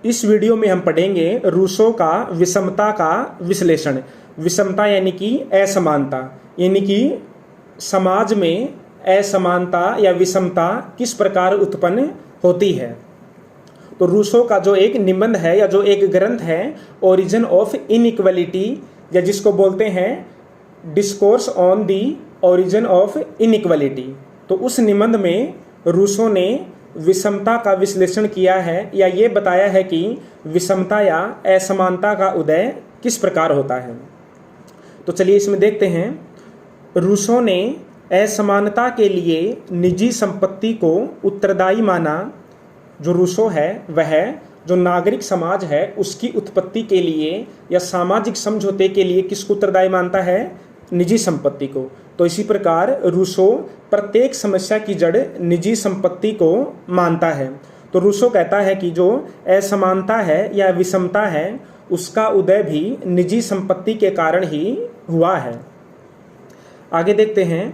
इस वीडियो में हम पढ़ेंगे रूसो का विषमता का विश्लेषण। विषमता यानी कि असमानता, यानी कि समाज में असमानता या विषमता किस प्रकार उत्पन्न होती है। तो रूसो का जो एक निबंध है या जो एक ग्रंथ है ओरिजिन ऑफ इनइक्वालिटी, या जिसको बोलते हैं discourse on the origin of inequality, तो उस निबंध में रूसो ने विषमता का विश्लेषण किया है या ये बताया है कि विषमता या असमानता का उदय किस प्रकार होता है। तो चलिए इसमें देखते हैं। रूसो ने असमानता के लिए निजी संपत्ति को उत्तरदायी माना। जो रूसो है वह जो नागरिक समाज है उसकी उत्पत्ति के लिए या सामाजिक समझौते के लिए किसको उत्तरदायी मानता है? निजी संपत्ति को। तो इसी प्रकार रूसो प्रत्येक समस्या की जड़ निजी संपत्ति को मानता है। तो रूसो कहता है कि जो असमानता है या विषमता है उसका उदय भी निजी संपत्ति के कारण ही हुआ है। आगे देखते हैं।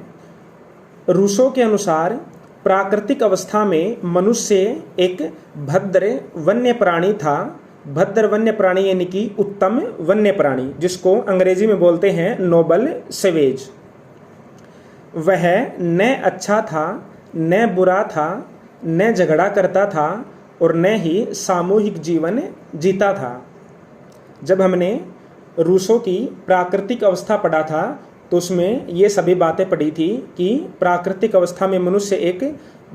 रूसो के अनुसार प्राकृतिक अवस्था में मनुष्य एक भद्र वन्य प्राणी था। भद्र वन्य प्राणी यानी कि उत्तम वन्य प्राणी, जिसको अंग्रेजी में बोलते हैं नोबल सेवेज। वह न अच्छा था न बुरा था, न झगड़ा करता था और न ही सामूहिक जीवन जीता था। जब हमने रूसो की प्राकृतिक अवस्था पढ़ा था तो उसमें ये सभी बातें पढ़ी थी कि प्राकृतिक अवस्था में मनुष्य एक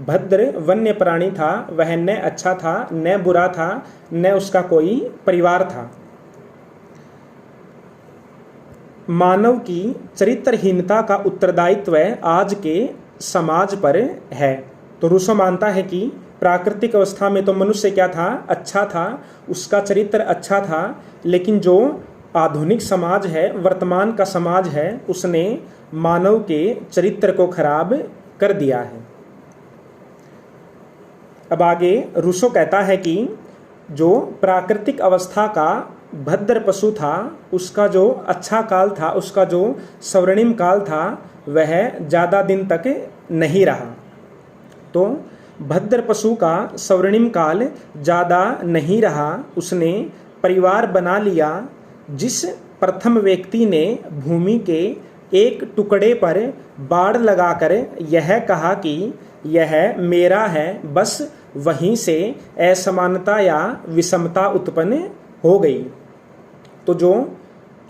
भद्र वन्य प्राणी था। वह न अच्छा था न बुरा था, न उसका कोई परिवार था। मानव की चरित्रहीनता का उत्तरदायित्व आज के समाज पर है। तो रूसो मानता है कि प्राकृतिक अवस्था में तो मनुष्य क्या था? अच्छा था, उसका चरित्र अच्छा था, लेकिन जो आधुनिक समाज है, वर्तमान का समाज है, उसने मानव के चरित्र को खराब कर दिया है। अब आगे रूसो कहता है कि जो प्राकृतिक अवस्था का भद्र पशु था उसका जो अच्छा काल था, उसका जो स्वर्णिम काल था, वह ज़्यादा दिन तक नहीं रहा। तो भद्र पशु का स्वर्णिम काल ज़्यादा नहीं रहा। उसने परिवार बना लिया। जिस प्रथम व्यक्ति ने भूमि के एक टुकड़े पर बाड़ लगाकर यह कहा कि यह मेरा है, बस वहीं से असमानता या विषमता उत्पन्न हो गई। तो जो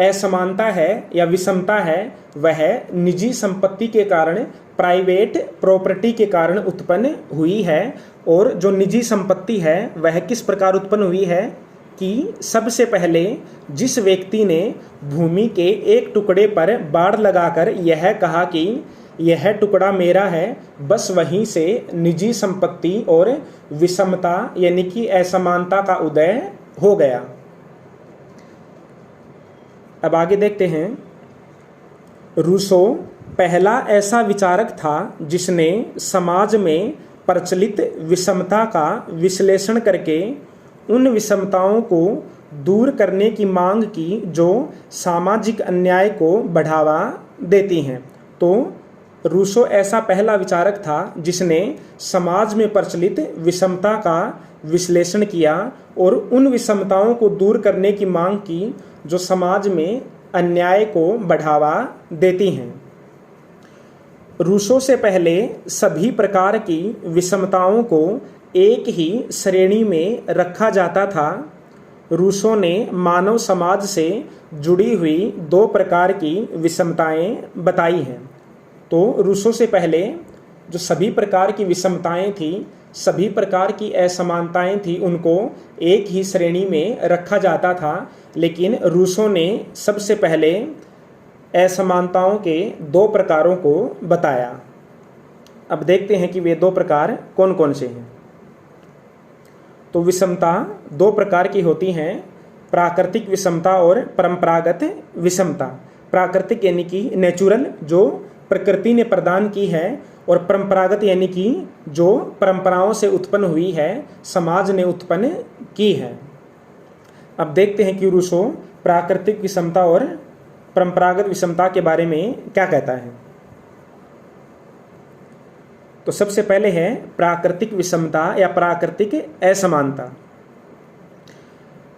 असमानता है या विषमता है वह निजी संपत्ति के कारण, प्राइवेट प्रॉपर्टी के कारण उत्पन्न हुई है। और जो निजी संपत्ति है वह किस प्रकार उत्पन्न हुई है कि सबसे पहले जिस व्यक्ति ने भूमि के एक टुकड़े पर बाड़ लगाकर यह कहा कि यह टुकड़ा मेरा है, बस वहीं से निजी संपत्ति और विषमता यानी कि असमानता का उदय हो गया। अब आगे देखते हैं। रूसो पहला ऐसा विचारक था जिसने समाज में प्रचलित विषमता का विश्लेषण करके उन विषमताओं को दूर करने की मांग की जो सामाजिक अन्याय को बढ़ावा देती हैं। तो रूसो ऐसा पहला विचारक था जिसने समाज में प्रचलित विषमता का विश्लेषण किया और उन विषमताओं को दूर करने की मांग की जो समाज में अन्याय को बढ़ावा देती हैं। रूसो से पहले सभी प्रकार की विषमताओं को एक ही श्रेणी में रखा जाता था। रूसो ने मानव समाज से जुड़ी हुई दो प्रकार की विषमताएं बताई हैं। तो रूसो से पहले जो सभी प्रकार की विषमताएं थी, सभी प्रकार की असमानताएं थी, उनको एक ही श्रेणी में रखा जाता था। लेकिन रूसो ने सबसे पहले असमानताओं के दो प्रकारों को बताया। अब देखते हैं कि वे दो प्रकार कौन कौन से हैं। तो विषमता दो प्रकार की होती हैं, प्राकृतिक विषमता और परंपरागत विषमता। प्राकृतिक यानी कि नेचुरल, जो प्रकृति ने प्रदान की है, और परंपरागत यानी कि जो परंपराओं से उत्पन्न हुई है, समाज ने उत्पन्न की है। अब देखते हैं कि रूसो प्राकृतिक विषमता और परंपरागत विषमता के बारे में क्या कहता है। तो सबसे पहले है प्राकृतिक विषमता या प्राकृतिक असमानता।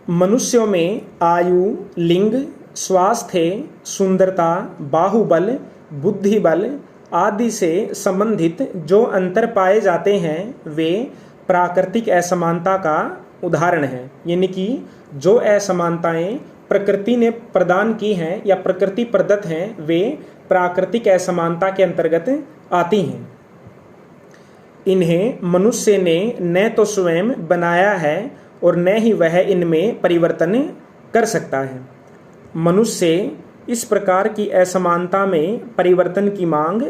मनुष्यों में आयु, लिंग, स्वास्थ्य, सुंदरता, बाहुबल, बुद्धिबल आदि से संबंधित जो अंतर पाए जाते हैं वे प्राकृतिक असमानता का उदाहरण है। यानी कि जो असमानताएं प्रकृति ने प्रदान की हैं या प्रकृति प्रदत्त हैं वे प्राकृतिक असमानता के अंतर्गत आती हैं। इन्हें मनुष्य ने न तो स्वयं बनाया है और न ही वह इनमें परिवर्तन कर सकता है। मनुष्य इस प्रकार की असमानता में परिवर्तन की मांग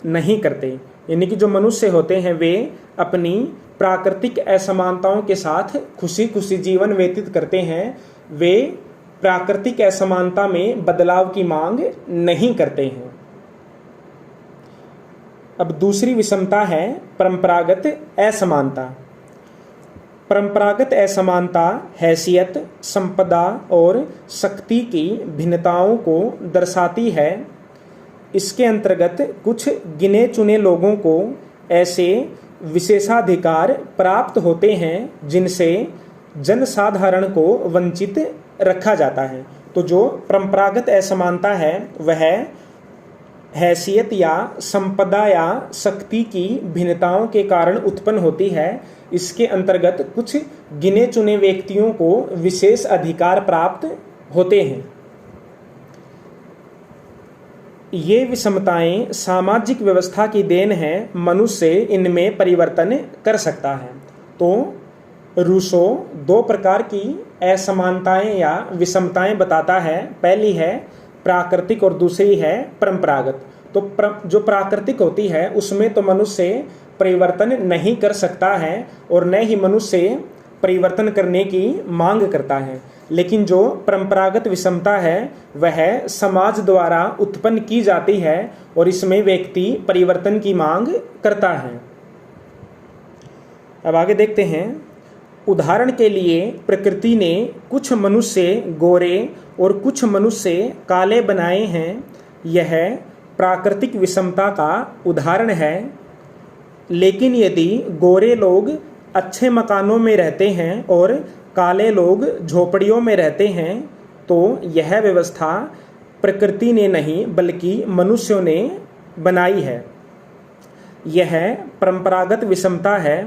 नहीं करते। यानी कि जो मनुष्य होते हैं वे अपनी प्राकृतिक असमानताओं के साथ खुशी खुशी जीवन व्यतीत करते हैं। वे प्राकृतिक असमानता में बदलाव की मांग नहीं करते हैं। अब दूसरी विषमता है परंपरागत असमानता। परंपरागत असमानता हैसियत, संपदा और शक्ति की भिन्नताओं को दर्शाती है। इसके अंतर्गत कुछ गिने चुने लोगों को ऐसे विशेषाधिकार प्राप्त होते हैं जिनसे जनसाधारण को वंचित रखा जाता है। तो जो परंपरागत असमानता है वह हैसियत या संपदा या शक्ति की भिन्नताओं के कारण उत्पन्न होती है। इसके अंतर्गत कुछ गिने चुने व्यक्तियों को विशेष अधिकार प्राप्त होते हैं। ये विषमताएं सामाजिक व्यवस्था की देन है। मनुष्य इनमें परिवर्तन कर सकता है। तो रूसो दो प्रकार की असमानताएं या विषमताएं बताता है। पहली है प्राकृतिक और दूसरी है परंपरागत। तो जो प्राकृतिक होती है उसमें तो मनुष्य परिवर्तन नहीं कर सकता है और न ही मनुष्य परिवर्तन करने की मांग करता है। लेकिन जो परंपरागत विषमता है वह समाज द्वारा उत्पन्न की जाती है और इसमें व्यक्ति परिवर्तन की मांग करता है। अब आगे देखते हैं। उदाहरण के लिए प्रकृति ने कुछ मनुष्य गोरे और कुछ मनुष्य काले बनाए हैं। यह प्राकृतिक विषमता का उदाहरण है। लेकिन यदि गोरे लोग अच्छे मकानों में रहते हैं और काले लोग झोपड़ियों में रहते हैं तो यह व्यवस्था प्रकृति ने नहीं बल्कि मनुष्यों ने बनाई है। यह परंपरागत विषमता है।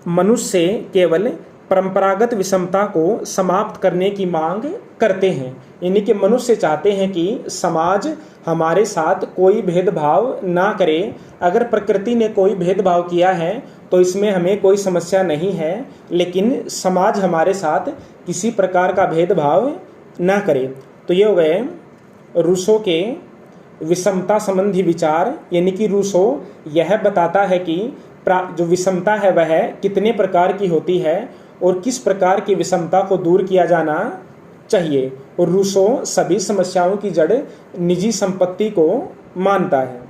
मनुष्य केवल परंपरागत विषमता को समाप्त करने की मांग करते हैं। यानी कि मनुष्य चाहते हैं कि समाज हमारे साथ कोई भेदभाव ना करे। अगर प्रकृति ने कोई भेदभाव किया है तो इसमें हमें कोई समस्या नहीं है, लेकिन समाज हमारे साथ किसी प्रकार का भेदभाव ना करे। तो ये हो गए रूसो के विषमता संबंधी विचार। यानी कि रूसो यह बताता है कि जो विषमता है वह कितने प्रकार की होती है और किस प्रकार की विषमता को दूर किया जाना चाहिए। और रूसो सभी समस्याओं की जड़ निजी संपत्ति को मानता है।